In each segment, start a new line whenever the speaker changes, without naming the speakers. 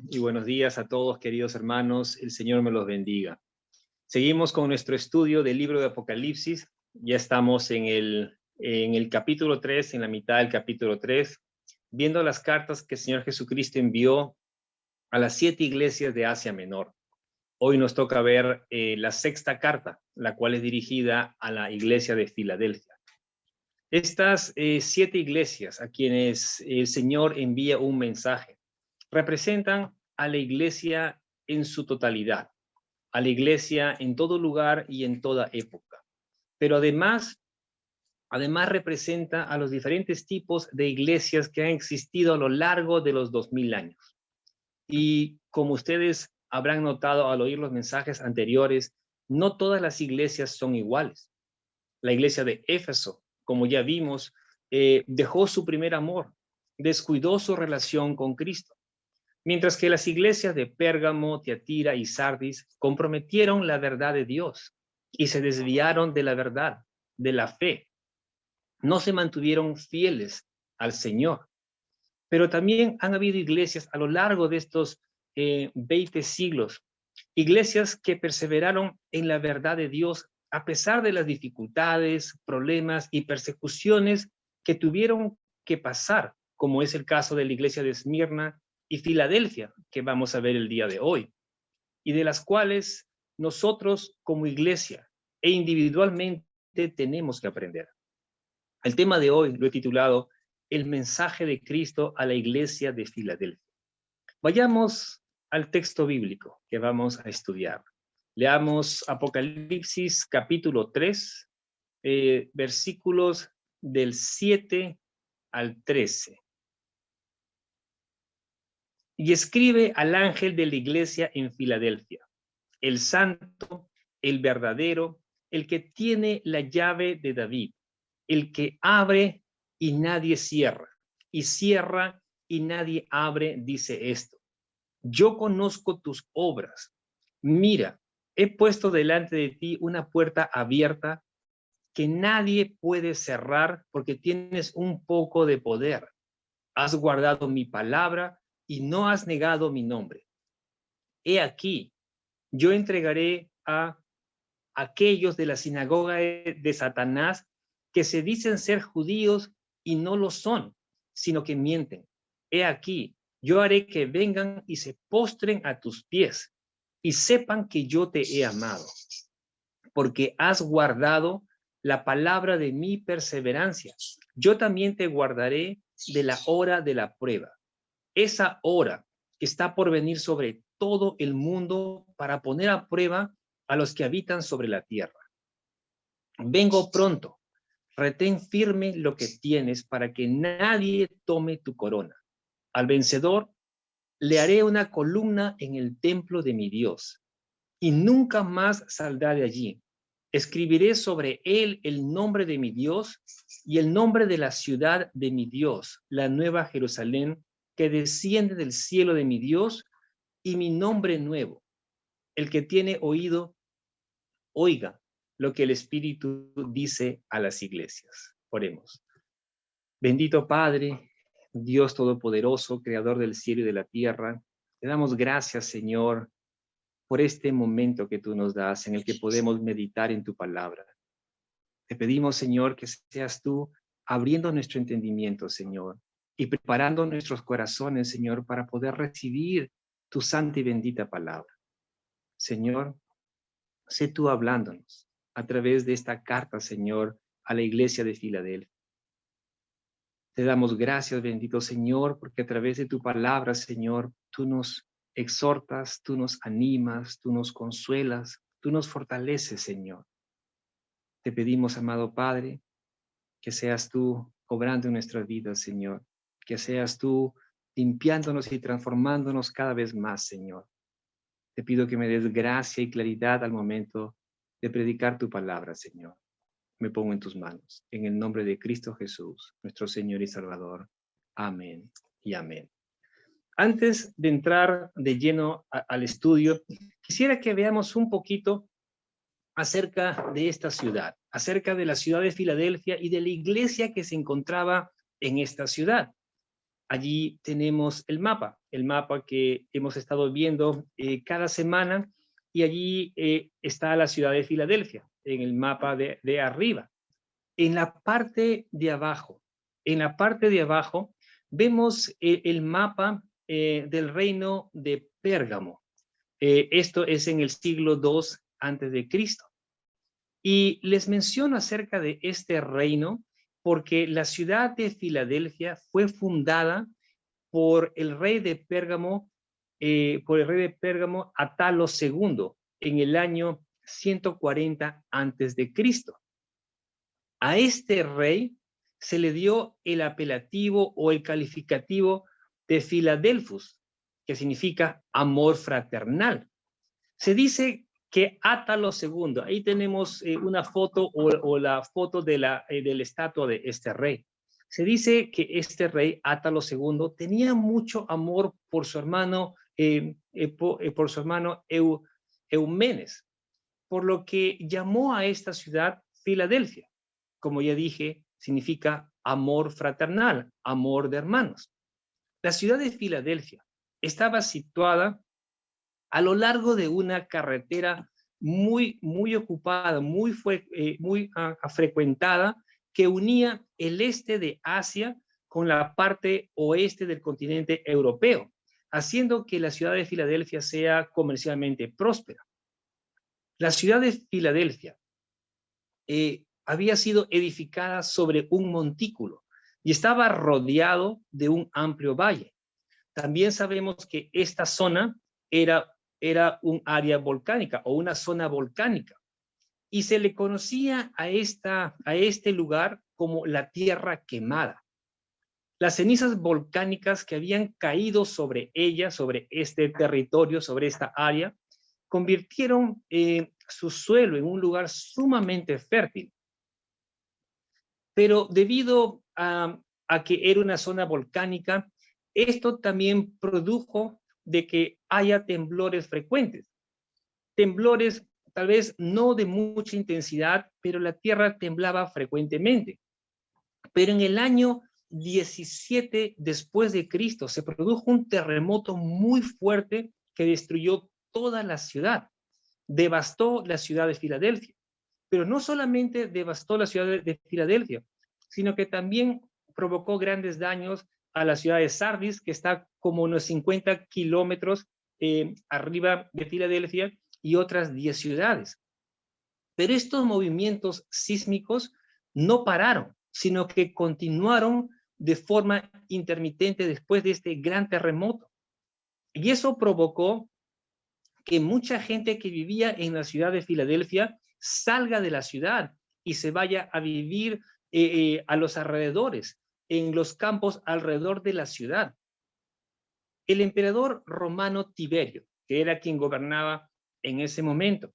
Y buenos días a todos, queridos hermanos. El Señor me los bendiga. Seguimos con nuestro estudio del libro de Apocalipsis. Ya estamos en el capítulo 3, en la mitad del capítulo 3, viendo las cartas que el Señor Jesucristo envió a las 7 iglesias de Asia Menor. Hoy nos toca ver la sexta carta, la cual es dirigida a la iglesia de Filadelfia. Estas 7 iglesias a quienes el Señor envía un mensaje representan a la iglesia en su totalidad, a la iglesia en todo lugar y en toda época. Pero además representa a los diferentes tipos de iglesias que han existido a lo largo de los 2000 años. Y como ustedes habrán notado al oír los mensajes anteriores, no todas las iglesias son iguales. La iglesia de Éfeso, como ya vimos, dejó su primer amor, descuidó su relación con Cristo. Mientras que las iglesias de Pérgamo, Tiatira y Sardis comprometieron la verdad de Dios y se desviaron de la verdad, de la fe. No se mantuvieron fieles al Señor. Pero también han habido iglesias a lo largo de estos 20 siglos, iglesias que perseveraron en la verdad de Dios a pesar de las dificultades, problemas y persecuciones que tuvieron que pasar, como es el caso de la iglesia de Esmirna y Filadelfia, que vamos a ver el día de hoy, y de las cuales nosotros como iglesia e individualmente tenemos que aprender. El tema de hoy lo he titulado El mensaje de Cristo a la iglesia de Filadelfia. Vayamos al texto bíblico que vamos a estudiar. Leamos Apocalipsis capítulo 3, versículos del 7 al 13. Y escribe al ángel de la iglesia en Filadelfia, el santo, el verdadero, el que tiene la llave de David, el que abre y nadie cierra, y cierra y nadie abre, dice esto. Yo conozco tus obras. Mira, he puesto delante de ti una puerta abierta que nadie puede cerrar porque tienes un poco de poder. Has guardado mi palabra y no has negado mi nombre. He aquí, yo entregaré a aquellos de la sinagoga de Satanás que se dicen ser judíos y no lo son, sino que mienten. He aquí, yo haré que vengan y se postren a tus pies y sepan que yo te he amado, porque has guardado la palabra de mi perseverancia. Yo también te guardaré de la hora de la prueba. Esa hora que está por venir sobre todo el mundo para poner a prueba a los que habitan sobre la tierra. Vengo pronto, retén firme lo que tienes para que nadie tome tu corona. Al vencedor le haré una columna en el templo de mi Dios y nunca más saldrá de allí. Escribiré sobre él el nombre de mi Dios y el nombre de la ciudad de mi Dios, la nueva Jerusalén, que desciende del cielo de mi Dios, y mi nombre nuevo. El que tiene oído, oiga lo que el Espíritu dice a las iglesias. Oremos. Bendito Padre, Dios Todopoderoso, Creador del cielo y de la tierra, te damos gracias, Señor, por este momento que tú nos das en el que podemos meditar en tu palabra. Te pedimos, Señor, que seas tú abriendo nuestro entendimiento, Señor, y preparando nuestros corazones, Señor, para poder recibir tu santa y bendita palabra. Señor, sé tú hablándonos a través de esta carta, Señor, a la iglesia de Filadelfia. Te damos gracias, bendito Señor, porque a través de tu palabra, Señor, tú nos exhortas, tú nos animas, tú nos consuelas, tú nos fortaleces, Señor. Te pedimos, amado Padre, que seas tú obrando en nuestras vidas, Señor, que seas tú limpiándonos y transformándonos cada vez más, Señor. Te pido que me des gracia y claridad al momento de predicar tu palabra, Señor. Me pongo en tus manos. En el nombre de Cristo Jesús, nuestro Señor y Salvador. Amén y amén. Antes de entrar de lleno al estudio, quisiera que veamos un poquito acerca de esta ciudad, acerca de la ciudad de Filadelfia y de la iglesia que se encontraba en esta ciudad. allí tenemos el mapa que hemos estado viendo cada semana, y allí está la ciudad de Filadelfia, en el mapa de arriba. En la parte de abajo, vemos el mapa del reino de Pérgamo. Esto es en el siglo II antes de Cristo. Y les menciono acerca de este reino porque la ciudad de Filadelfia fue fundada por el rey de Pérgamo, Atalo II, en el año 140 antes de Cristo. A este rey se le dio el apelativo o el calificativo de Filadelfus, que significa amor fraternal. Se dice que Atalo II, ahí tenemos una foto o la foto de la estatua de este rey. Se dice que este rey, Atalo II, tenía mucho amor por su hermano, Eumenes, por lo que llamó a esta ciudad Filadelfia. Como ya dije, significa amor fraternal, amor de hermanos. La ciudad de Filadelfia estaba situada a lo largo de una carretera muy ocupada, muy frecuentada, que unía el este de Asia con la parte oeste del continente europeo, haciendo que la ciudad de Filadelfia sea comercialmente próspera. La ciudad de Filadelfia había sido edificada sobre un montículo y estaba rodeado de un amplio valle. También sabemos que esta zona era un área volcánica o una zona volcánica, y se le conocía a este lugar como la tierra quemada. Las cenizas volcánicas que habían caído sobre ella, sobre este territorio, sobre esta área, convirtieron su suelo en un lugar sumamente fértil. Pero debido a que era una zona volcánica, esto también produjo de que haya temblores frecuentes. Temblores tal vez no de mucha intensidad, pero la tierra temblaba frecuentemente. Pero en el año 17 después de Cristo se produjo un terremoto muy fuerte que destruyó toda la ciudad, devastó la ciudad de Filadelfia. Pero no solamente devastó la ciudad de Filadelfia, sino que también provocó grandes daños a la ciudad de Sardis, que está como unos 50 kilómetros arriba de Filadelfia, y otras 10 ciudades. Pero estos movimientos sísmicos no pararon, sino que continuaron de forma intermitente después de este gran terremoto. Y eso provocó que mucha gente que vivía en la ciudad de Filadelfia salga de la ciudad y se vaya a vivir a los alrededores, en los campos alrededor de la ciudad. El emperador romano Tiberio, que era quien gobernaba en ese momento,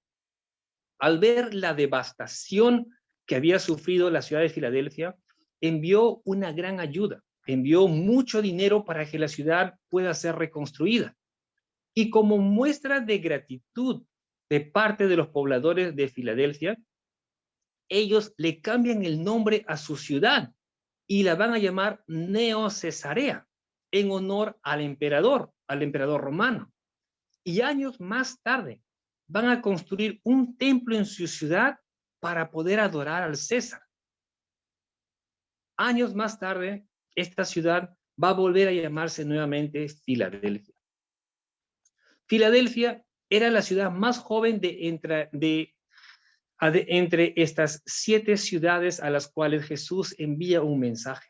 al ver la devastación que había sufrido la ciudad de Filadelfia, envió una gran ayuda, envió mucho dinero para que la ciudad pueda ser reconstruida. Y como muestra de gratitud de parte de los pobladores de Filadelfia, ellos le cambian el nombre a su ciudad y la van a llamar Neo Cesarea, en honor al emperador romano. Y años más tarde van a construir un templo en su ciudad para poder adorar al César. Años más tarde, esta ciudad va a volver a llamarse nuevamente Filadelfia. Filadelfia era la ciudad más joven entre estas 7 ciudades a las cuales Jesús envía un mensaje.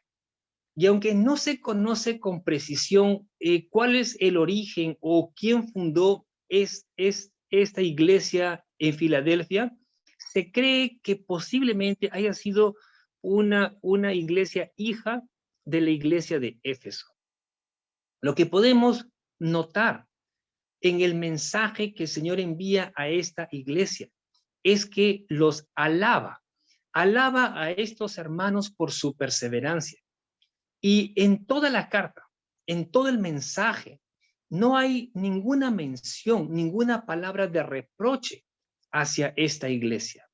Y aunque no se conoce con precisión cuál es el origen o quién fundó esta iglesia en Filadelfia, se cree que posiblemente haya sido una iglesia hija de la iglesia de Éfeso. Lo que podemos notar en el mensaje que el Señor envía a esta iglesia es que los alaba a estos hermanos por su perseverancia. Y en toda la carta, en todo el mensaje, no hay ninguna mención, ninguna palabra de reproche hacia esta iglesia.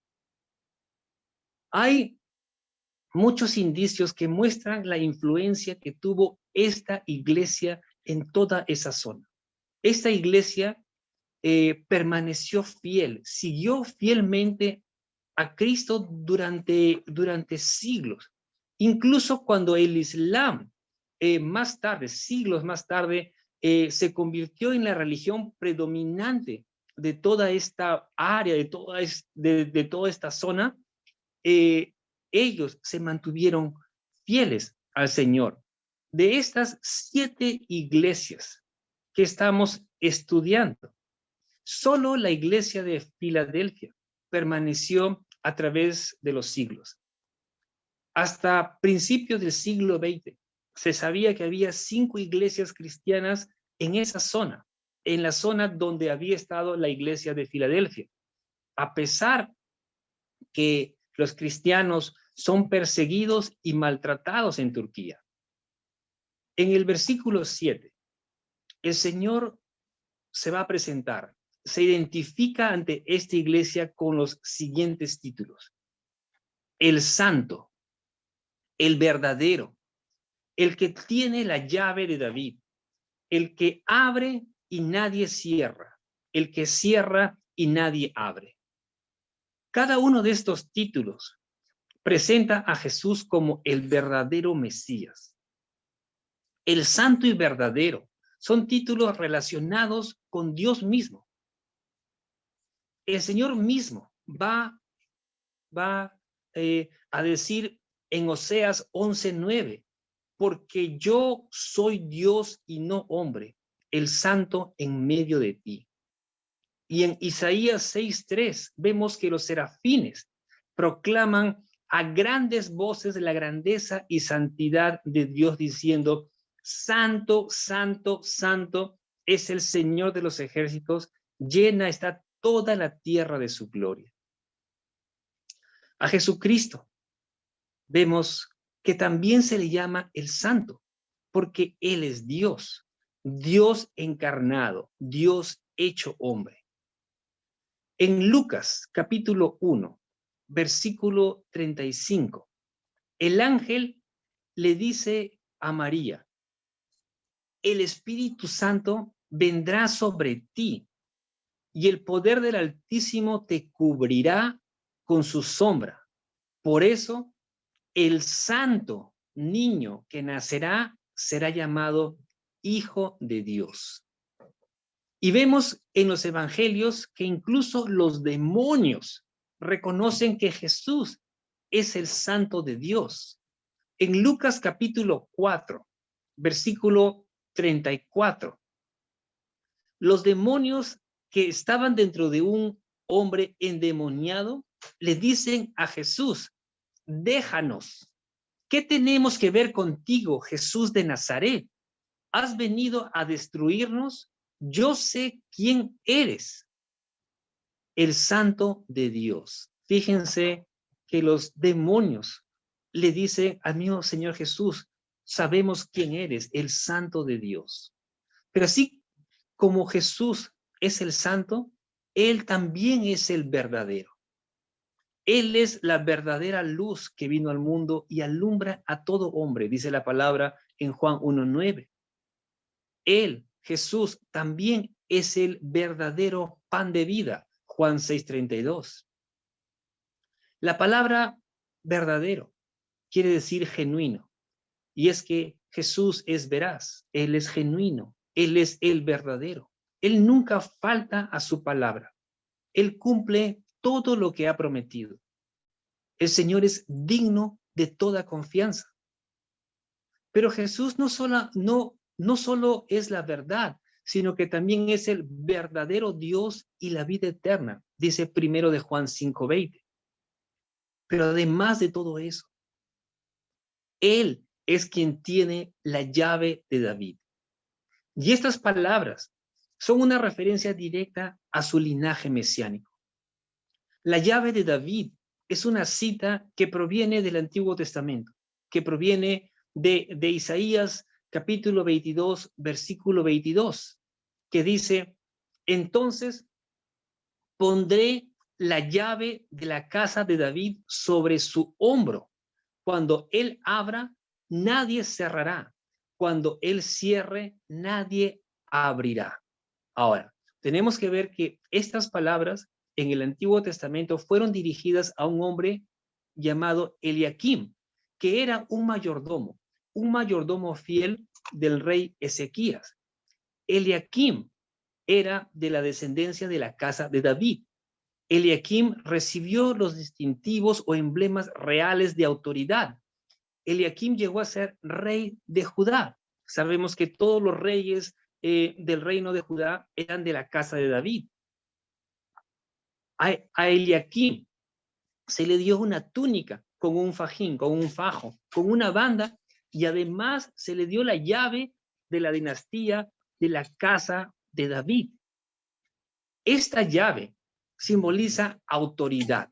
Hay muchos indicios que muestran la influencia que tuvo esta iglesia en toda esa zona. Esta iglesia permaneció fiel, siguió fielmente a Cristo durante siglos. Incluso cuando el Islam, más tarde, siglos más tarde, se convirtió en la religión predominante de toda esta área, de toda esta zona, ellos se mantuvieron fieles al Señor. De estas 7 iglesias que estamos estudiando, solo la iglesia de Filadelfia permaneció a través de los siglos. Hasta principios del siglo XX se sabía que había 5 iglesias cristianas en esa zona, en la zona donde había estado la iglesia de Filadelfia. A pesar que los cristianos son perseguidos y maltratados en Turquía. En el versículo 7, el Señor se va a presentar, se identifica ante esta iglesia con los siguientes títulos: el santo, el verdadero, el que tiene la llave de David, el que abre y nadie cierra, el que cierra y nadie abre. Cada uno de estos títulos presenta a Jesús como el verdadero Mesías. El santo y verdadero son títulos relacionados con Dios mismo. El Señor mismo va a decir en Oseas 11:9, porque yo soy Dios y no hombre, el santo en medio de ti. Y en Isaías 6:3 vemos que los serafines proclaman a grandes voces la grandeza y santidad de Dios, diciendo: santo, santo, santo es el Señor de los ejércitos, llena está toda la tierra de su gloria. A Jesucristo vemos que también se le llama el santo, porque Él es Dios, Dios encarnado, Dios hecho hombre. En Lucas capítulo 1, versículo 35, el ángel le dice a María: el Espíritu Santo vendrá sobre ti y el poder del Altísimo te cubrirá con su sombra. Por eso, el santo niño que nacerá será llamado Hijo de Dios. Y vemos en los evangelios que incluso los demonios reconocen que Jesús es el santo de Dios. En Lucas capítulo 4, versículo 34, los demonios que estaban dentro de un hombre endemoniado le dicen a Jesús: déjanos. ¿Qué tenemos que ver contigo, Jesús de Nazaret? ¿Has venido a destruirnos? Yo sé quién eres, el santo de Dios. Fíjense que los demonios le dicen al mismo Señor Jesús: sabemos quién eres, el santo de Dios. Pero así como Jesús es el santo, Él también es el verdadero. Él es la verdadera luz que vino al mundo y alumbra a todo hombre, dice la palabra en Juan 1:9. Él, Jesús, también es el verdadero pan de vida, Juan 6:32. La palabra verdadero quiere decir genuino, y es que Jesús es veraz, Él es genuino, Él es el verdadero. Él nunca falta a su palabra. Él cumple todo lo que ha prometido. El Señor es digno de toda confianza. Pero Jesús no solo es la verdad, sino que también es el verdadero Dios y la vida eterna, dice 1 de Juan 5:20. Pero además de todo eso, Él es quien tiene la llave de David. Y estas palabras son una referencia directa a su linaje mesiánico. La llave de David es una cita que proviene del Antiguo Testamento, que proviene de Isaías capítulo 22, versículo 22, que dice: entonces pondré la llave de la casa de David sobre su hombro. Cuando Él abra, nadie cerrará. Cuando Él cierre, nadie abrirá. Ahora, tenemos que ver que estas palabras en el Antiguo Testamento fueron dirigidas a un hombre llamado Eliaquim, que era un mayordomo fiel del rey Ezequías. Eliaquim era de la descendencia de la casa de David. Eliaquim recibió los distintivos o emblemas reales de autoridad. Eliaquim llegó a ser rey de Judá. Sabemos que todos los reyes del reino de Judá eran de la casa de David. A Eliaquim se le dio una túnica con un fajín, con un fajo, con una banda, y además se le dio la llave de la dinastía de la casa de David. Esta llave simboliza autoridad.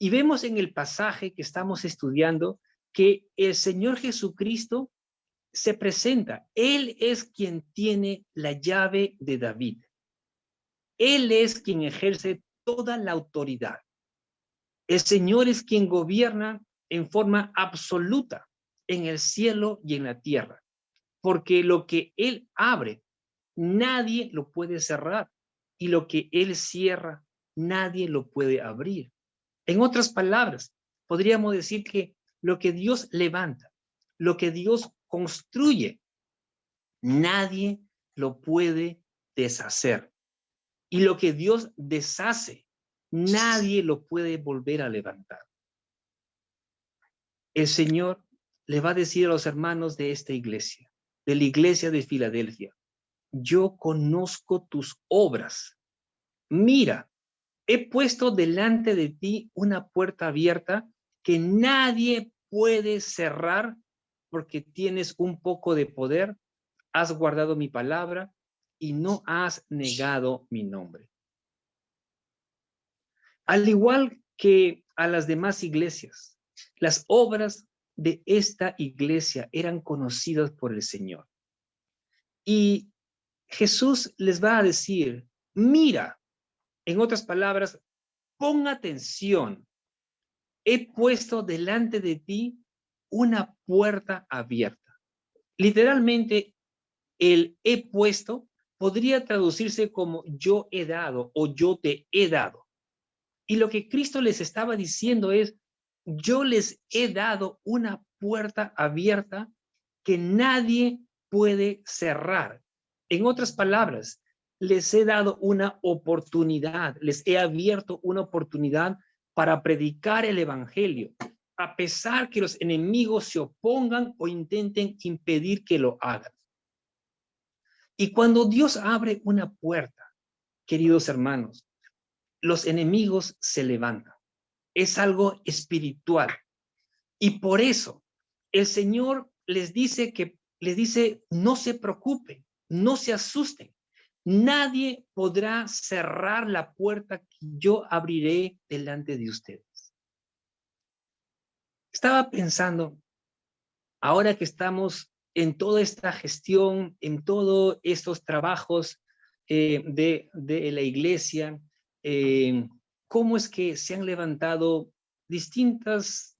Y vemos en el pasaje que estamos estudiando que el Señor Jesucristo se presenta. Él es quien tiene la llave de David. Él es quien ejerce toda la autoridad. El Señor es quien gobierna en forma absoluta en el cielo y en la tierra, porque lo que Él abre, nadie lo puede cerrar, y lo que Él cierra, nadie lo puede abrir. En otras palabras, podríamos decir que lo que Dios levanta, lo que Dios construye, nadie lo puede deshacer. Y lo que Dios deshace, nadie lo puede volver a levantar. El Señor le va a decir a los hermanos de esta iglesia, de la iglesia de Filadelfia: yo conozco tus obras. Mira, he puesto delante de ti una puerta abierta que nadie puede cerrar, porque tienes un poco de poder, has guardado mi palabra y no has negado mi nombre. Al igual que a las demás iglesias, las obras de esta iglesia eran conocidas por el Señor. Y Jesús les va a decir: mira, en otras palabras, pon atención, he puesto delante de ti una puerta abierta. Literalmente, el he puesto podría traducirse como yo he dado o yo te he dado. Y lo que Cristo les estaba diciendo es: yo les he dado una puerta abierta que nadie puede cerrar. En otras palabras, les he dado una oportunidad, les he abierto una oportunidad para predicar el evangelio, a pesar que los enemigos se opongan o intenten impedir que lo hagan. Y cuando Dios abre una puerta, queridos hermanos, los enemigos se levantan. Es algo espiritual. Y por eso el Señor les dice no se preocupen, no se asusten. Nadie podrá cerrar la puerta que yo abriré delante de ustedes. Estaba pensando, ahora que estamos en toda esta gestión, en todos estos trabajos de la iglesia, cómo es que se han levantado distintas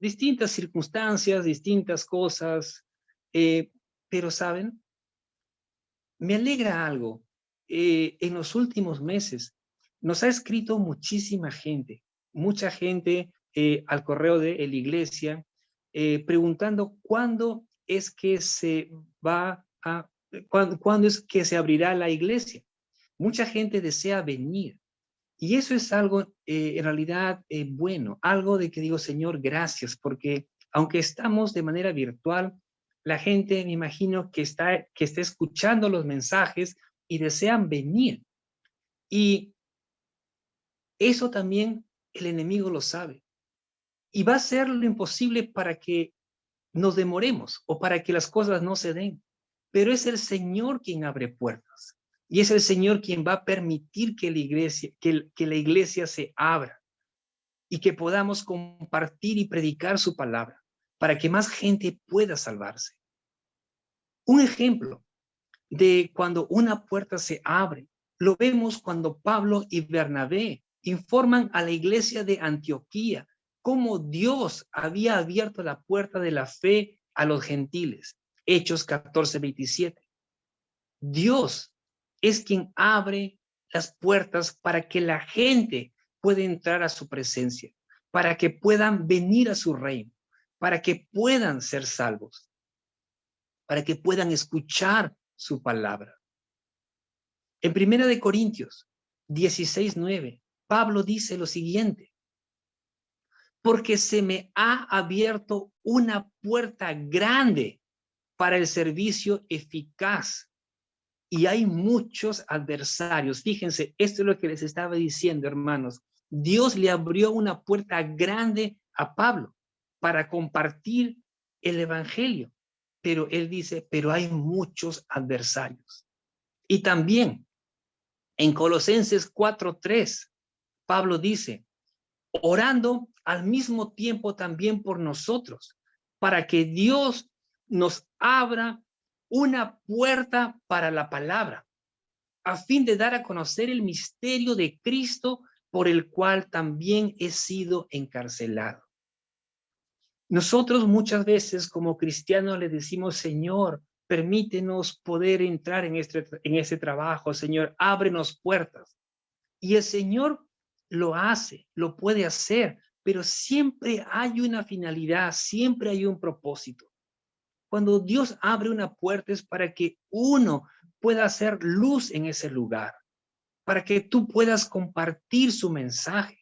circunstancias, distintas cosas, pero ¿saben? Me alegra algo. En los últimos meses nos ha escrito muchísima gente, mucha gente al correo de la iglesia, preguntando cuándo es que cuándo es que se abrirá la iglesia. Mucha gente desea venir. Y eso es algo en realidad bueno, algo de que digo: Señor, gracias, porque aunque estamos de manera virtual, la gente, me imagino, que está escuchando los mensajes y desean venir. Y eso también el enemigo lo sabe. Y va a hacer lo imposible para que nos demoremos o para que las cosas no se den. Pero es el Señor quien abre puertas. Y es el Señor quien va a permitir que la iglesia se abra y que podamos compartir y predicar su palabra para que más gente pueda salvarse. Un ejemplo de cuando una puerta se abre, lo vemos cuando Pablo y Bernabé informan a la iglesia de Antioquía cómo Dios había abierto la puerta de la fe a los gentiles. Hechos 14:27. Dios es quien abre las puertas para que la gente pueda entrar a su presencia, para que puedan venir a su reino, para que puedan ser salvos, para que puedan escuchar su palabra. En 1 Corintios 16:9, Pablo dice lo siguiente: porque se me ha abierto una puerta grande para el servicio eficaz y hay muchos adversarios. Fíjense, esto es lo que les estaba diciendo, hermanos. Dios le abrió una puerta grande a Pablo para compartir el evangelio, pero él dice, pero hay muchos adversarios. Y también en Colosenses 4:3, Pablo dice, orando al mismo tiempo también por nosotros, para que Dios nos abra una puerta para la palabra, a fin de dar a conocer el misterio de Cristo, por el cual también he sido encarcelado. Nosotros muchas veces como cristianos le decimos, Señor, permítenos poder entrar en este trabajo, Señor, ábrenos puertas. Y el Señor lo hace, lo puede hacer, pero siempre hay una finalidad, siempre hay un propósito. Cuando Dios abre una puerta es para que uno pueda hacer luz en ese lugar, para que tú puedas compartir su mensaje,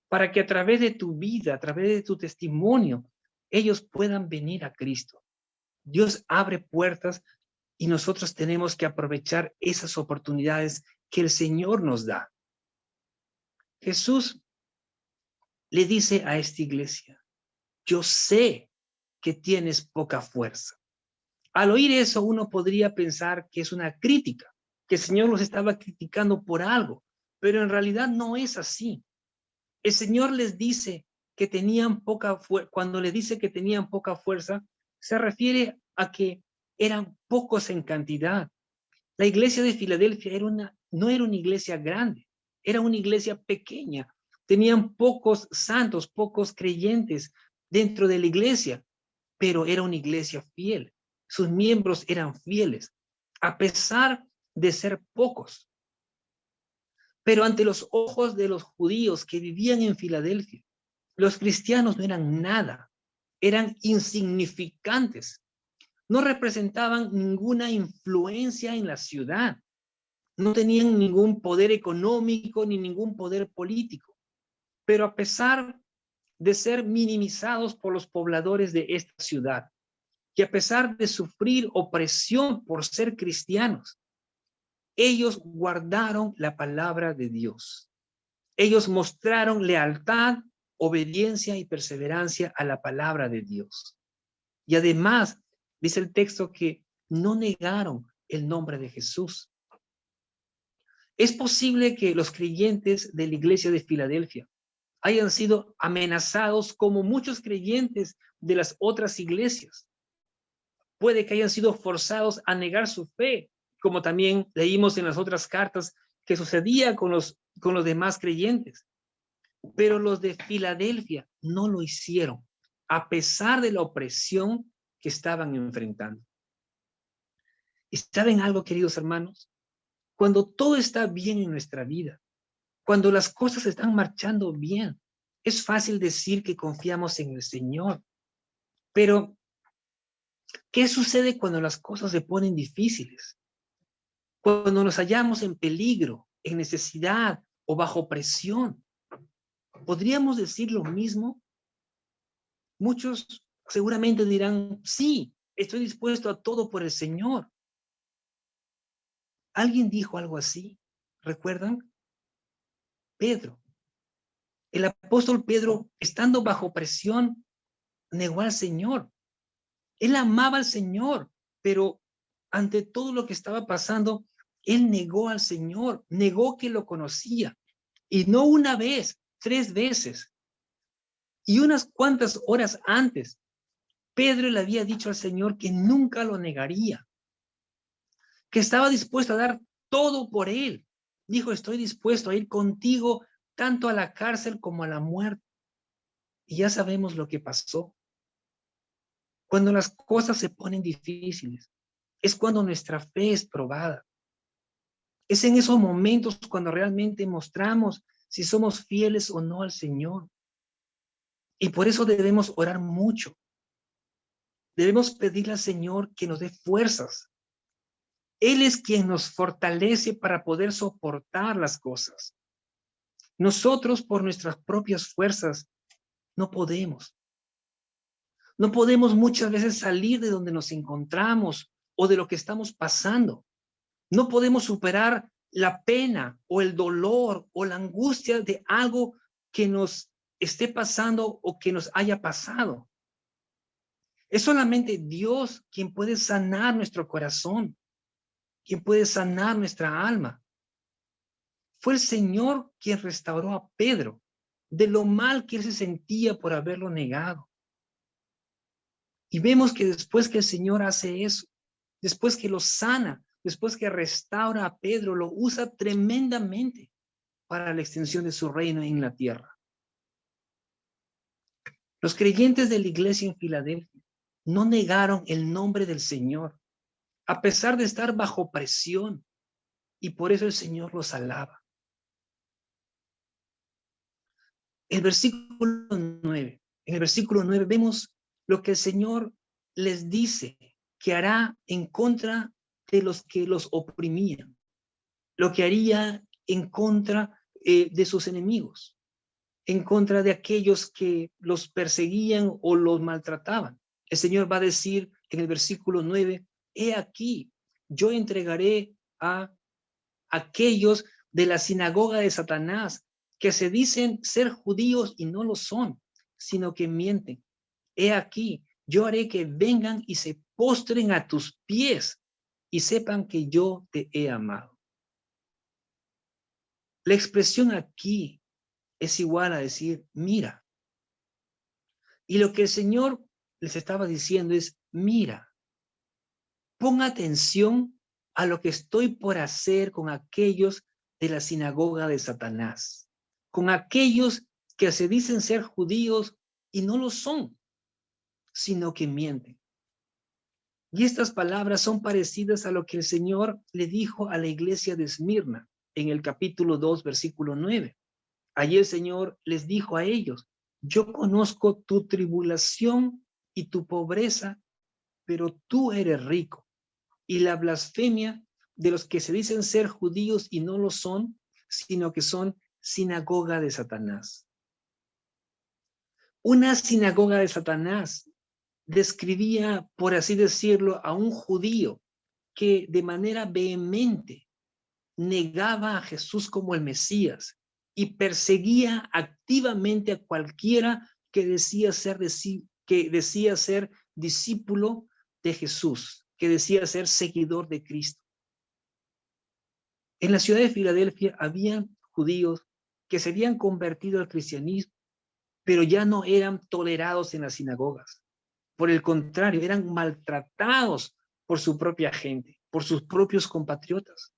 para que a través de tu vida, a través de tu testimonio, ellos puedan venir a Cristo. Dios abre puertas y nosotros tenemos que aprovechar esas oportunidades que el Señor nos da. Jesús le dice a esta iglesia, yo sé que tienes poca fuerza. Al oír eso, uno podría pensar que es una crítica, que el Señor los estaba criticando por algo, pero en realidad no es así. El Señor les dice que tenían poca fuerza. Cuando les dice que tenían poca fuerza, se refiere a que eran pocos en cantidad. La iglesia de Filadelfia no era una iglesia grande, era una iglesia pequeña. Tenían pocos santos, pocos creyentes dentro de la iglesia, pero era una iglesia fiel. Sus miembros eran fieles, a pesar de ser pocos. Pero ante los ojos de los judíos que vivían en Filadelfia, los cristianos no eran nada, eran insignificantes, no representaban ninguna influencia en la ciudad, no tenían ningún poder económico ni ningún poder político, pero a pesar de ser minimizados por los pobladores de esta ciudad, y a pesar de sufrir opresión por ser cristianos, ellos guardaron la palabra de Dios. Ellos mostraron lealtad, obediencia y perseverancia a la palabra de Dios. Y además, dice el texto que no negaron el nombre de Jesús. Es posible que los creyentes de la iglesia de Filadelfia hayan sido amenazados como muchos creyentes de las otras iglesias. Puede que hayan sido forzados a negar su fe, como también leímos en las otras cartas que sucedía con los demás creyentes. Pero los de Filadelfia no lo hicieron, a pesar de la opresión que estaban enfrentando. ¿Y saben algo, queridos hermanos? Cuando todo está bien en nuestra vida, cuando las cosas están marchando bien, es fácil decir que confiamos en el Señor. Pero, ¿qué sucede cuando las cosas se ponen difíciles? Cuando nos hallamos en peligro, en necesidad o bajo presión. ¿Podríamos decir lo mismo? Muchos seguramente dirán, sí, estoy dispuesto a todo por el Señor. ¿Alguien dijo algo así? ¿Recuerdan? Pedro. El apóstol Pedro, estando bajo presión, negó al Señor. Él amaba al Señor, pero ante todo lo que estaba pasando, él negó al Señor, negó que lo conocía. Y no una vez, 3 veces. Y unas cuantas horas antes, Pedro le había dicho al Señor que nunca lo negaría, que estaba dispuesto a dar todo por él. Dijo, estoy dispuesto a ir contigo tanto a la cárcel como a la muerte. Y ya sabemos lo que pasó. Cuando las cosas se ponen difíciles, es cuando nuestra fe es probada. Es en esos momentos cuando realmente mostramos si somos fieles o no al Señor. Y por eso debemos orar mucho. Debemos pedirle al Señor que nos dé fuerzas. Él es quien nos fortalece para poder soportar las cosas. Nosotros, por nuestras propias fuerzas, no podemos. No podemos muchas veces salir de donde nos encontramos o de lo que estamos pasando. No podemos superar la pena o el dolor o la angustia de algo que nos esté pasando o que nos haya pasado. Es solamente Dios quien puede sanar nuestro corazón, quien puede sanar nuestra alma. Fue el Señor quien restauró a Pedro de lo mal que él se sentía por haberlo negado. Y vemos que después que el Señor hace eso, después que lo sana, después que restaura a Pedro, lo usa tremendamente para la extensión de su reino en la tierra. Los creyentes de la iglesia en Filadelfia no negaron el nombre del Señor, a pesar de estar bajo presión, y por eso el Señor los alaba. En el versículo 9 vemos lo que el Señor les dice que hará en contra de los que los oprimían, lo que haría en contra de sus enemigos, en contra de aquellos que los perseguían o los maltrataban. El Señor va a decir en el versículo 9, he aquí, yo entregaré a aquellos de la sinagoga de Satanás, que se dicen ser judíos y no lo son, sino que mienten. He aquí, yo haré que vengan y se postren a tus pies y sepan que yo te he amado. La expresión aquí es igual a decir, mira. Y lo que el Señor les estaba diciendo es, mira, pon atención a lo que estoy por hacer con aquellos de la sinagoga de Satanás, con aquellos que se dicen ser judíos y no lo son, sino que mienten. Y estas palabras son parecidas a lo que el Señor le dijo a la iglesia de Esmirna en el capítulo 2, versículo 9. Allí el Señor les dijo a ellos, yo conozco tu tribulación y tu pobreza, pero tú eres rico. Y la blasfemia de los que se dicen ser judíos y no lo son, sino que son sinagoga de Satanás. Una sinagoga de Satanás describía, por así decirlo, a un judío que de manera vehemente negaba a Jesús como el Mesías y perseguía activamente a cualquiera que decía ser discípulo de Jesús, que decía ser seguidor de Cristo. En la ciudad de Filadelfia había judíos que se habían convertido al cristianismo, pero ya no eran tolerados en las sinagogas. Por el contrario, eran maltratados por su propia gente, por sus propios compatriotas.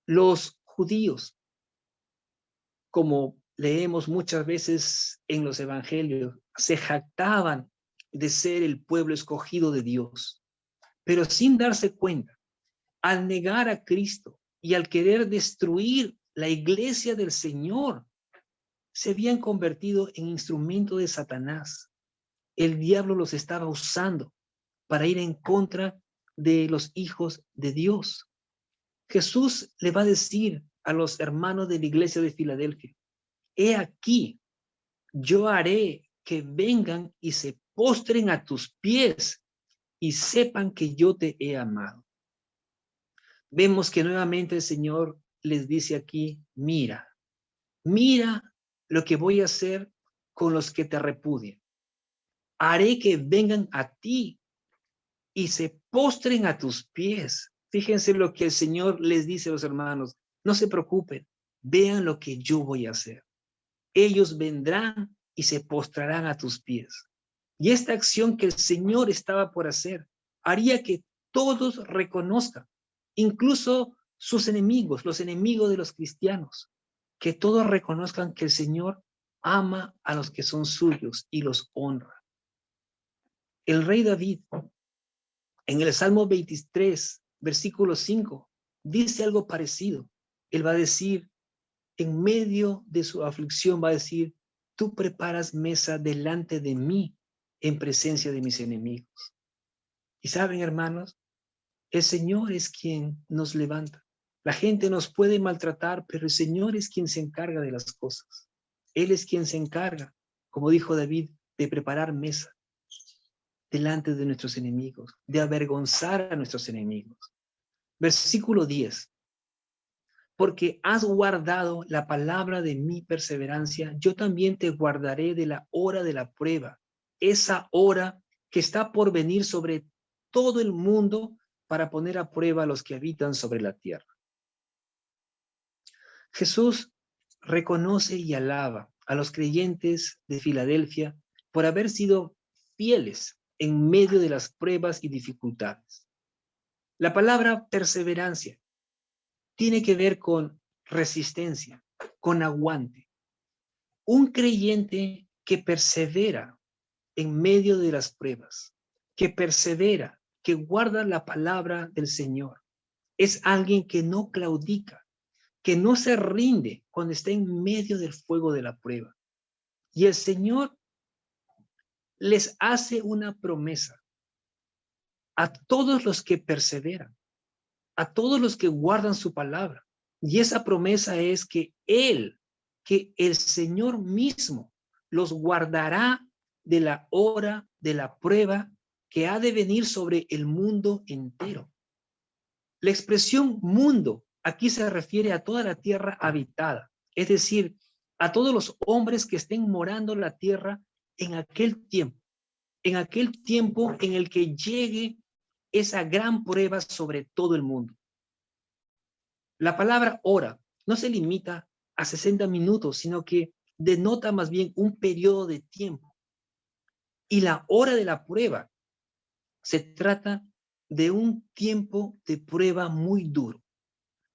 Los judíos, como leemos muchas veces en los evangelios, se jactaban de ser el pueblo escogido de Dios, pero sin darse cuenta, al negar a Cristo y al querer destruir la iglesia del Señor, se habían convertido en instrumento de Satanás. El diablo los estaba usando para ir en contra de los hijos de Dios. Jesús le va a decir a los hermanos de la iglesia de Filadelfia, he aquí, yo haré que vengan y se postren a tus pies y sepan que yo te he amado. Vemos que nuevamente el Señor les dice aquí, mira lo que voy a hacer con los que te repudian. Haré que vengan a ti y se postren a tus pies. Fíjense lo que el Señor les dice a los hermanos. No se preocupen, vean lo que yo voy a hacer. Ellos vendrán y se postrarán a tus pies. Y esta acción que el Señor estaba por hacer haría que todos reconozcan, incluso sus enemigos, los enemigos de los cristianos, que todos reconozcan que el Señor ama a los que son suyos y los honra. El rey David, en el Salmo 23, versículo 5, dice algo parecido. Él va a decir, en medio de su aflicción, va a decir, tú preparas mesa delante de mí en presencia de mis enemigos. Y saben, hermanos, el Señor es quien nos levanta. La gente nos puede maltratar, pero el Señor es quien se encarga de las cosas. Él es quien se encarga, como dijo David, de preparar mesa delante de nuestros enemigos, de avergonzar a nuestros enemigos. Versículo 10. Porque has guardado la palabra de mi perseverancia, yo también te guardaré de la hora de la prueba, esa hora que está por venir sobre todo el mundo para poner a prueba a los que habitan sobre la tierra. Jesús reconoce y alaba a los creyentes de Filadelfia por haber sido fieles en medio de las pruebas y dificultades. La palabra perseverancia tiene que ver con resistencia, con aguante. Un creyente que persevera en medio de las pruebas, que persevera, que guarda la palabra del Señor, es alguien que no claudica, que no se rinde cuando está en medio del fuego de la prueba. Y el Señor les hace una promesa a todos los que perseveran, a todos los que guardan su palabra. Y esa promesa es que el Señor mismo los guardará de la hora de la prueba que ha de venir sobre el mundo entero. La expresión mundo aquí se refiere a toda la tierra habitada, es decir, a todos los hombres que estén morando en la tierra en aquel tiempo en el que llegue esa gran prueba sobre todo el mundo. La palabra hora no se limita a 60 minutos, sino que denota más bien un periodo de tiempo. Y la hora de la prueba se trata de un tiempo de prueba muy duro,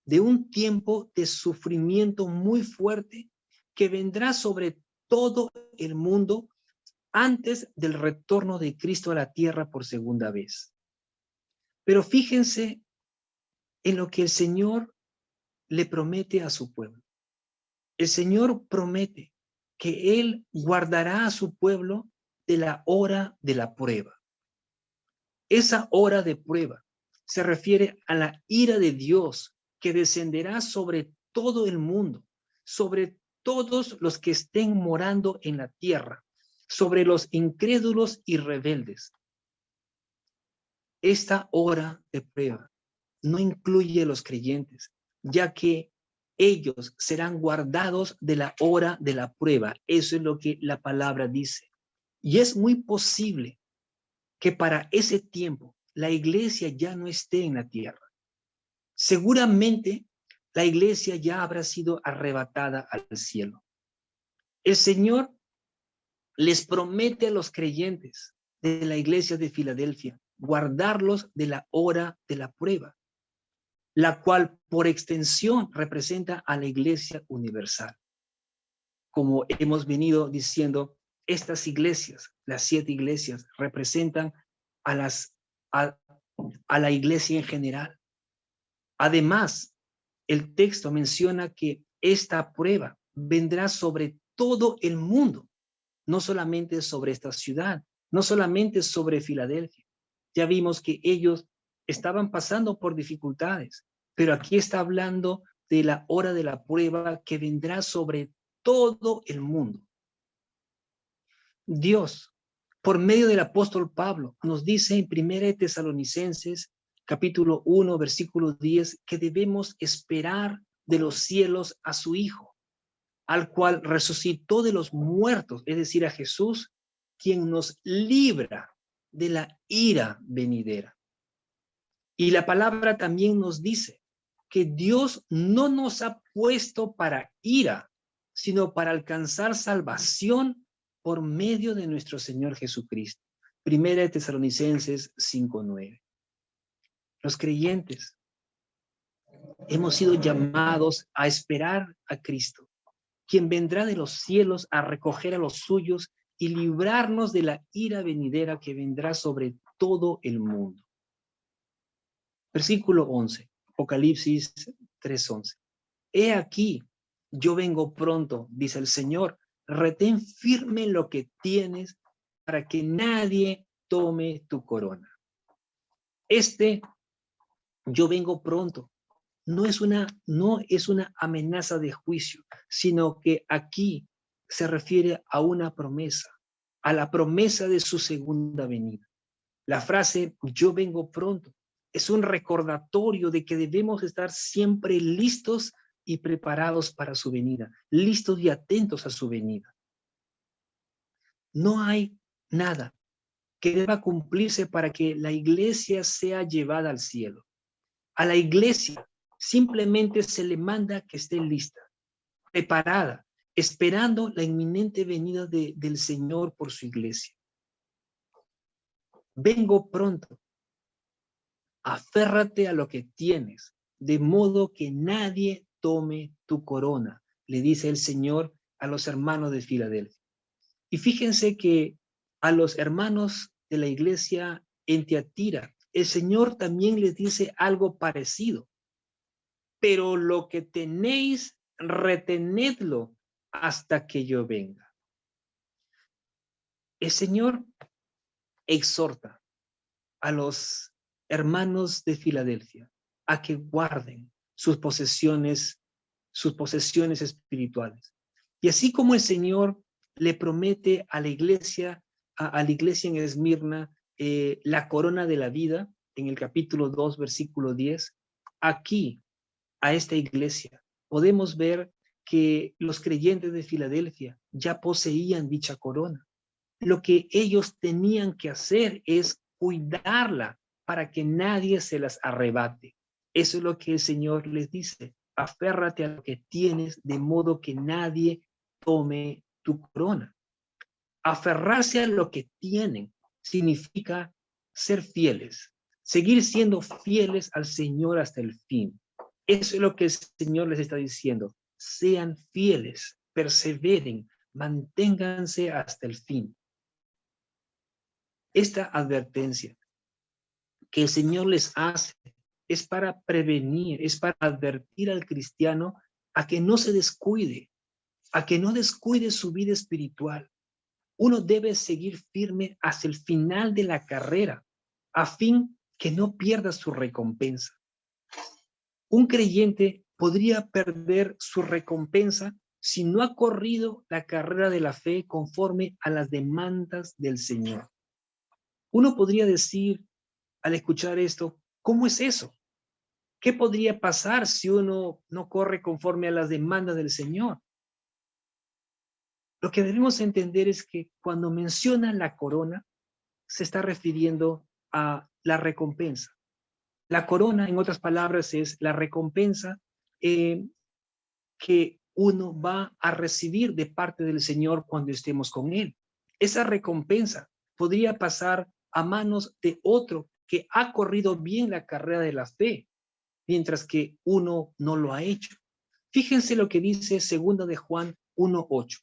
de un tiempo de sufrimiento muy fuerte que vendrá sobre todo el mundo antes del retorno de Cristo a la tierra por segunda vez. Pero fíjense en lo que el Señor le promete a su pueblo. El Señor promete que Él guardará a su pueblo de la hora de la prueba. Esa hora de prueba se refiere a la ira de Dios que descenderá sobre todo el mundo, sobre todos los que estén morando en la tierra, sobre los incrédulos y rebeldes. Esta hora de prueba no incluye a los creyentes, ya que ellos serán guardados de la hora de la prueba. Eso es lo que la palabra dice. Y es muy posible que para ese tiempo la iglesia ya no esté en la tierra. Seguramente la iglesia ya habrá sido arrebatada al cielo. El Señor les promete a los creyentes de la iglesia de Filadelfia guardarlos de la hora de la prueba, la cual por extensión representa a la iglesia universal. Como hemos venido diciendo, estas iglesias, las 7 iglesias, representan a la iglesia en general. Además, el texto menciona que esta prueba vendrá sobre todo el mundo, no solamente sobre esta ciudad, no solamente sobre Filadelfia. Ya vimos que ellos estaban pasando por dificultades, pero aquí está hablando de la hora de la prueba que vendrá sobre todo el mundo. Dios, por medio del apóstol Pablo, nos dice en 1 Tesalonicenses, capítulo 1, versículo 10, que debemos esperar de los cielos a su Hijo, al cual resucitó de los muertos, es decir, a Jesús, quien nos libra de la ira venidera. Y la palabra también nos dice que Dios no nos ha puesto para ira, sino para alcanzar salvación por medio de nuestro Señor Jesucristo. 1 Tesalonicenses 5:9. Los creyentes hemos sido llamados a esperar a Cristo, quien vendrá de los cielos a recoger a los suyos y librarnos de la ira venidera que vendrá sobre todo el mundo. Versículo 11, Apocalipsis 3:11. He aquí, yo vengo pronto, dice el Señor, retén firme lo que tienes para que nadie tome tu corona. Yo vengo pronto, no es una amenaza de juicio, sino que aquí se refiere a una promesa, a la promesa de su segunda venida. La frase yo vengo pronto es un recordatorio de que debemos estar siempre listos y preparados para su venida, listos y atentos a su venida. No hay nada que deba cumplirse para que la iglesia sea llevada al cielo. A la iglesia simplemente se le manda que esté lista, preparada, esperando la inminente venida del Señor por su iglesia. Vengo pronto. Aférrate a lo que tienes, de modo que nadie tome tu corona, le dice el Señor a los hermanos de Filadelfia. Y fíjense que a los hermanos de la iglesia en Tiatira, el Señor también les dice algo parecido. Pero lo que tenéis, retenedlo hasta que yo venga. El Señor exhorta a los hermanos de Filadelfia a que guarden sus posesiones espirituales. Y así como el Señor le promete a la iglesia, a la iglesia en Esmirna, la corona de la vida, en el capítulo 2, versículo 10, aquí, a esta iglesia, podemos ver que los creyentes de Filadelfia ya poseían dicha corona. Lo que ellos tenían que hacer es cuidarla para que nadie se las arrebate. Eso es lo que el Señor les dice. Aférrate a lo que tienes de modo que nadie tome tu corona. Aferrarse a lo que tienen significa ser fieles, seguir siendo fieles al Señor hasta el fin. Eso es lo que el Señor les está diciendo. Sean fieles, perseveren, manténganse hasta el fin. Esta advertencia que el Señor les hace es para prevenir, es para advertir al cristiano a que no se descuide, a que no descuide su vida espiritual. Uno debe seguir firme hasta el final de la carrera, a fin que no pierda su recompensa. Un creyente podría perder su recompensa si no ha corrido la carrera de la fe conforme a las demandas del Señor. Uno podría decir, al escuchar esto, ¿cómo es eso? ¿Qué podría pasar si uno no corre conforme a las demandas del Señor? Lo que debemos entender es que cuando menciona la corona, se está refiriendo a la recompensa. La corona, en otras palabras, es la recompensa que uno va a recibir de parte del Señor cuando estemos con Él. Esa recompensa podría pasar a manos de otro que ha corrido bien la carrera de la fe, mientras que uno no lo ha hecho. Fíjense lo que dice 2 de Juan 1:8.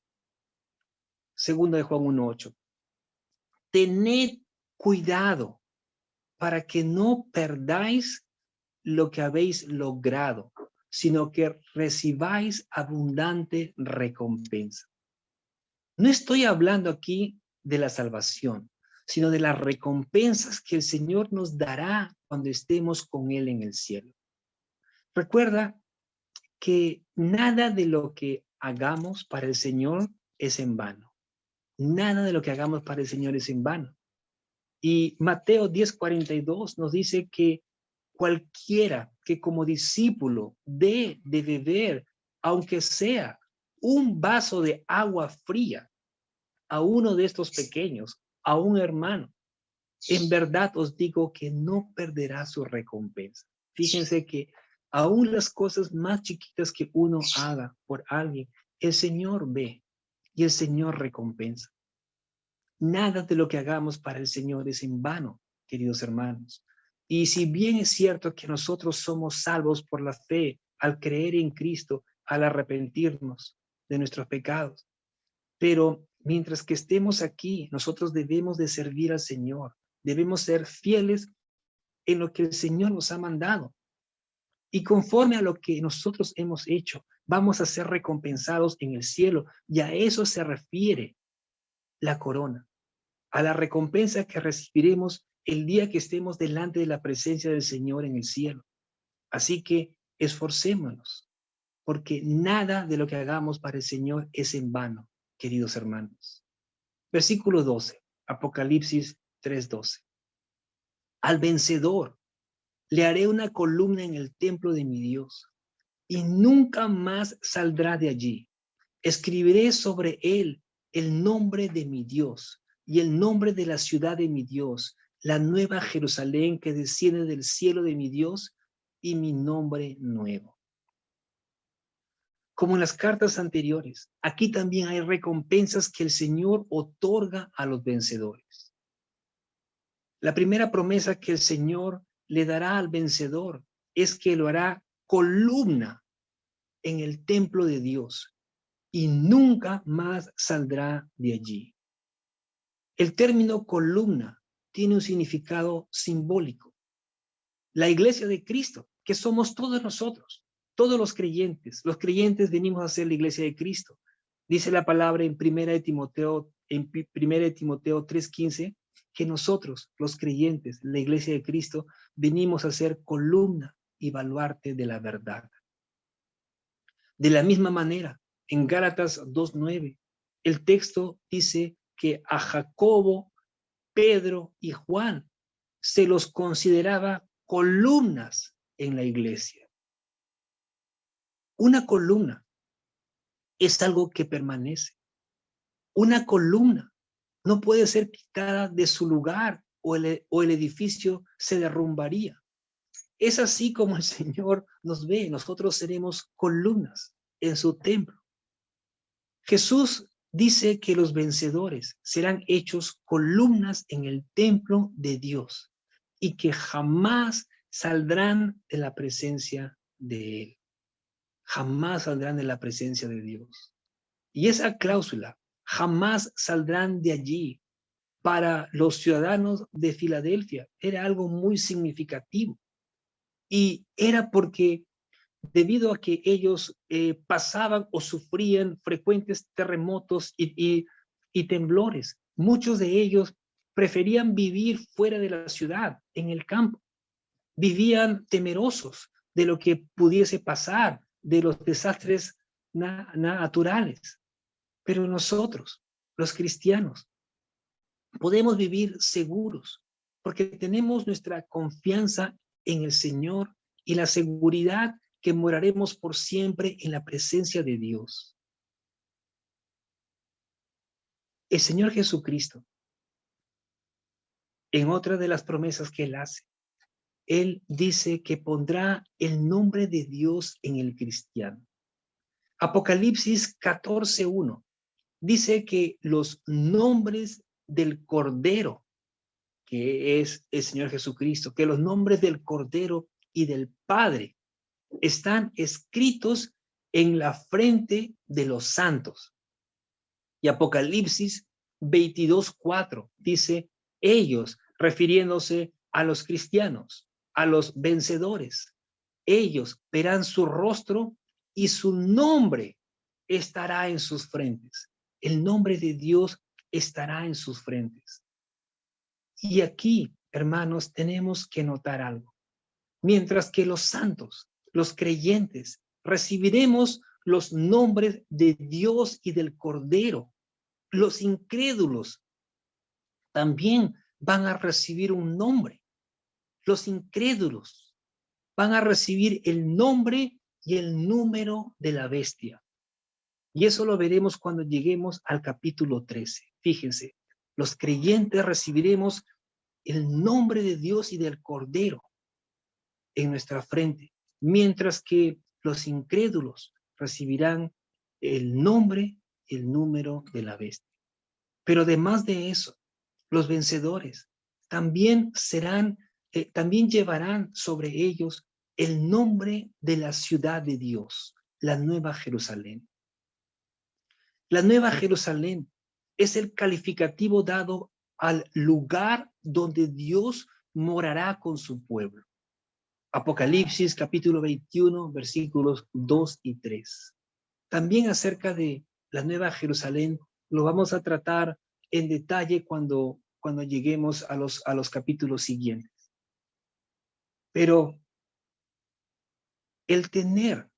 2 de Juan 1:8. Tened cuidado para que no perdáis lo que habéis logrado, sino que recibáis abundante recompensa. No estoy hablando aquí de la salvación, sino de las recompensas que el Señor nos dará cuando estemos con Él en el cielo. Recuerda que nada de lo que hagamos para el Señor es en vano. Nada de lo que hagamos para el Señor es en vano. Y Mateo 10:42 nos dice que cualquiera que como discípulo dé de beber, aunque sea un vaso de agua fría, a uno de estos pequeños, a un hermano, en verdad os digo que no perderá su recompensa. Fíjense que aún las cosas más chiquitas que uno haga por alguien, el Señor ve y el Señor recompensa. Nada de lo que hagamos para el Señor es en vano, queridos hermanos. Y si bien es cierto que nosotros somos salvos por la fe, al creer en Cristo, al arrepentirnos, de nuestros pecados. Pero mientras que estemos aquí, nosotros debemos de servir al Señor. Debemos ser fieles en lo que el Señor nos ha mandado. Y conforme a lo que nosotros hemos hecho, vamos a ser recompensados en el cielo. Y a eso se refiere la corona, a la recompensa que recibiremos el día que estemos delante de la presencia del Señor en el cielo. Así que esforcémonos, porque nada de lo que hagamos para el Señor es en vano, queridos hermanos. Versículo 12, Apocalipsis 3:12. Al vencedor le haré una columna en el templo de mi Dios, y nunca más saldrá de allí. Escribiré sobre él el nombre de mi Dios y el nombre de la ciudad de mi Dios, la nueva Jerusalén que desciende del cielo de mi Dios, y mi nombre nuevo. Como en las cartas anteriores, aquí también hay recompensas que el Señor otorga a los vencedores. La primera promesa que el Señor le dará al vencedor es que lo hará columna en el templo de Dios y nunca más saldrá de allí. El término columna tiene un significado simbólico. La iglesia de Cristo, que somos todos nosotros, todos los creyentes venimos a ser la iglesia de Cristo. Dice la palabra en 1 de Timoteo 3:15, que nosotros, los creyentes, la iglesia de Cristo, venimos a ser columna y baluarte de la verdad. De la misma manera, en Gálatas 2:9, el texto dice que a Jacobo, Pedro y Juan se los consideraba columnas en la iglesia. Una columna es algo que permanece. Una columna no puede ser quitada de su lugar o el edificio se derrumbaría. Es así como el Señor nos ve. Nosotros seremos columnas en su templo. Jesús dice que los vencedores serán hechos columnas en el templo de Dios y que jamás saldrán de la presencia de Él. Jamás saldrán de la presencia de Dios. Y esa cláusula, jamás saldrán de allí, para los ciudadanos de Filadelfia era algo muy significativo. Y era porque debido a que ellos pasaban o sufrían frecuentes terremotos y temblores, muchos de ellos preferían vivir fuera de la ciudad, en el campo. Vivían temerosos de lo que pudiese pasar, de los desastres naturales. Pero nosotros, los cristianos, podemos vivir seguros porque tenemos nuestra confianza en el Señor y la seguridad que moraremos por siempre en la presencia de Dios. El Señor Jesucristo, en otra de las promesas que Él hace, Él dice que pondrá el nombre de Dios en el cristiano. Apocalipsis 14:1 dice que los nombres del Cordero, que es el Señor Jesucristo, que los nombres del Cordero y del Padre están escritos en la frente de los santos. Y Apocalipsis 22:4 dice, ellos, refiriéndose a los cristianos, a los vencedores, ellos verán su rostro y su nombre estará en sus frentes. El nombre de Dios estará en sus frentes. Y aquí, hermanos, tenemos que notar algo. Mientras que los santos, los creyentes, recibiremos los nombres de Dios y del Cordero, los incrédulos también van a recibir un nombre. Los incrédulos van a recibir el nombre y el número de la bestia. Y eso lo veremos cuando lleguemos al capítulo 13. Fíjense, los creyentes recibiremos el nombre de Dios y del Cordero en nuestra frente, mientras que los incrédulos recibirán el nombre y el número de la bestia. Pero además de eso, los vencedores también también llevarán sobre ellos el nombre de la ciudad de Dios, la Nueva Jerusalén. La Nueva Jerusalén es el calificativo dado al lugar donde Dios morará con su pueblo. Apocalipsis capítulo 21, versículos 2 y 3. También acerca de la Nueva Jerusalén lo vamos a tratar en detalle cuando lleguemos a los capítulos siguientes. Pero el tener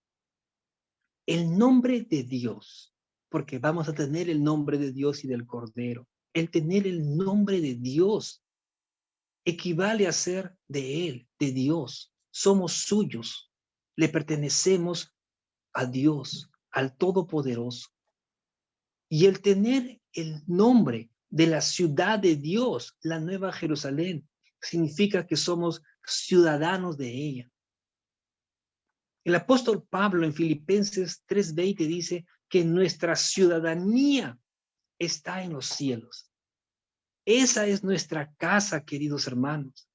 el nombre de Dios, porque vamos a tener el nombre de Dios y del Cordero, el tener el nombre de Dios equivale a ser de Él, de Dios. Somos suyos, le pertenecemos a Dios, al Todopoderoso. Y el tener el nombre de la ciudad de Dios, la Nueva Jerusalén, significa que somos ciudadanos de ella. El apóstol Pablo en Filipenses 3:20 dice que nuestra ciudadanía está en los cielos. Esa es nuestra casa, queridos hermanos.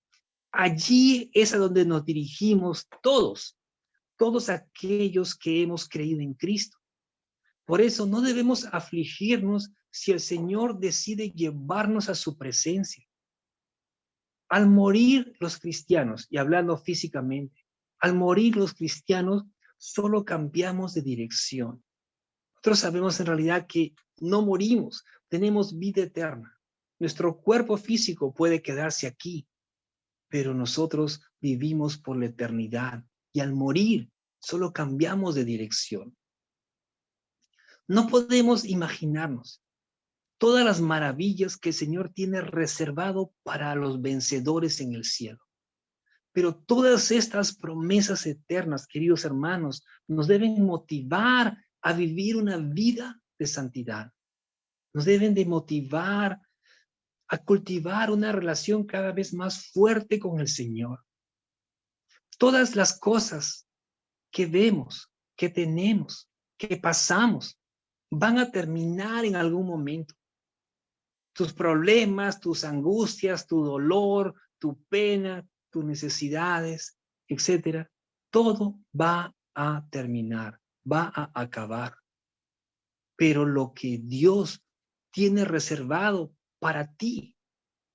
Allí es a donde nos dirigimos todos aquellos que hemos creído en Cristo. Por eso no debemos afligirnos si el Señor decide llevarnos a su presencia. Al morir los cristianos, y hablando físicamente, al morir los cristianos, solo cambiamos de dirección. Nosotros sabemos en realidad que no morimos, tenemos vida eterna. Nuestro cuerpo físico puede quedarse aquí, pero nosotros vivimos por la eternidad y al morir solo cambiamos de dirección. No podemos imaginarnos todas las maravillas que el Señor tiene reservado para los vencedores en el cielo. Pero todas estas promesas eternas, queridos hermanos, nos deben motivar a vivir una vida de santidad. Nos deben de motivar a cultivar una relación cada vez más fuerte con el Señor. Todas las cosas que vemos, que tenemos, que pasamos, van a terminar en algún momento. Tus problemas, tus angustias, tu dolor, tu pena, tus necesidades, etcétera, todo va a terminar, va a acabar. Pero lo que Dios tiene reservado para ti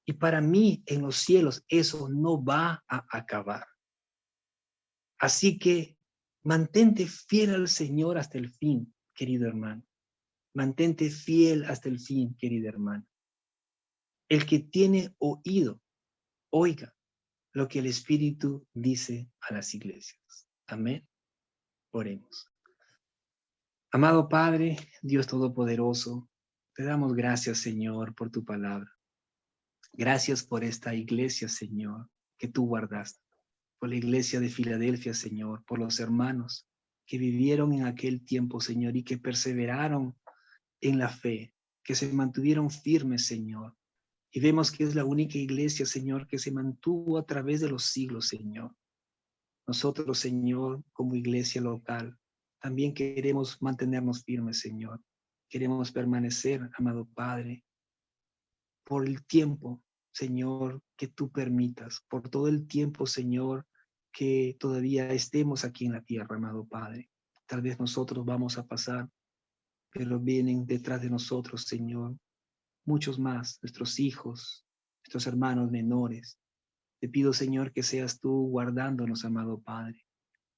y para mí en los cielos, eso no va a acabar. Así que mantente fiel al Señor hasta el fin, querido hermano. Mantente fiel hasta el fin, querida hermana. El que tiene oído, oiga lo que el Espíritu dice a las iglesias. Amén. Oremos. Amado Padre, Dios Todopoderoso, te damos gracias, Señor, por tu palabra. Gracias por esta iglesia, Señor, que tú guardaste. Por la iglesia de Filadelfia, Señor, por los hermanos que vivieron en aquel tiempo, Señor, y que perseveraron en la fe, que se mantuvieron firmes, Señor. Y vemos que es la única iglesia, Señor, que se mantuvo a través de los siglos, Señor. Nosotros, Señor, como iglesia local, también queremos mantenernos firmes, Señor. Queremos permanecer, amado Padre, por el tiempo, Señor, que tú permitas, por todo el tiempo, Señor, que todavía estemos aquí en la tierra, amado Padre. Tal vez nosotros vamos a pasar, pero vienen detrás de nosotros, Señor, muchos más, nuestros hijos, nuestros hermanos menores. Te pido, Señor, que seas tú guardándonos, amado Padre,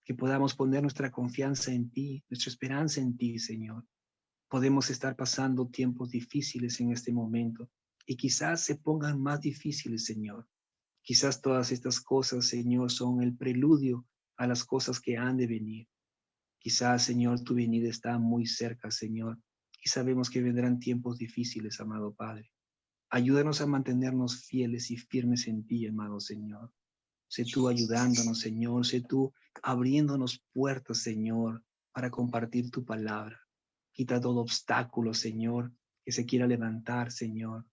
que podamos poner nuestra confianza en ti, nuestra esperanza en ti, Señor. Podemos estar pasando tiempos difíciles en este momento y quizás se pongan más difíciles, Señor. Quizás todas estas cosas, Señor, son el preludio a las cosas que han de venir. Quizás, Señor, tu venida está muy cerca, Señor, y sabemos que vendrán tiempos difíciles, amado Padre. Ayúdanos a mantenernos fieles y firmes en ti, amado Señor. Sé tú ayudándonos, Señor. Sé tú abriéndonos puertas, Señor, para compartir tu palabra. Quita todo obstáculo, Señor, que se quiera levantar, Señor.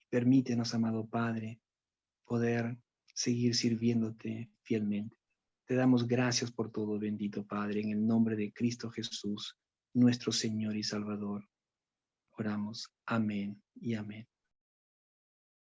Permítenos, amado Padre, poder seguir sirviéndote fielmente. Te damos gracias por todo, bendito Padre, en el nombre de Cristo Jesús, nuestro Señor y Salvador. Oramos. Amén y amén.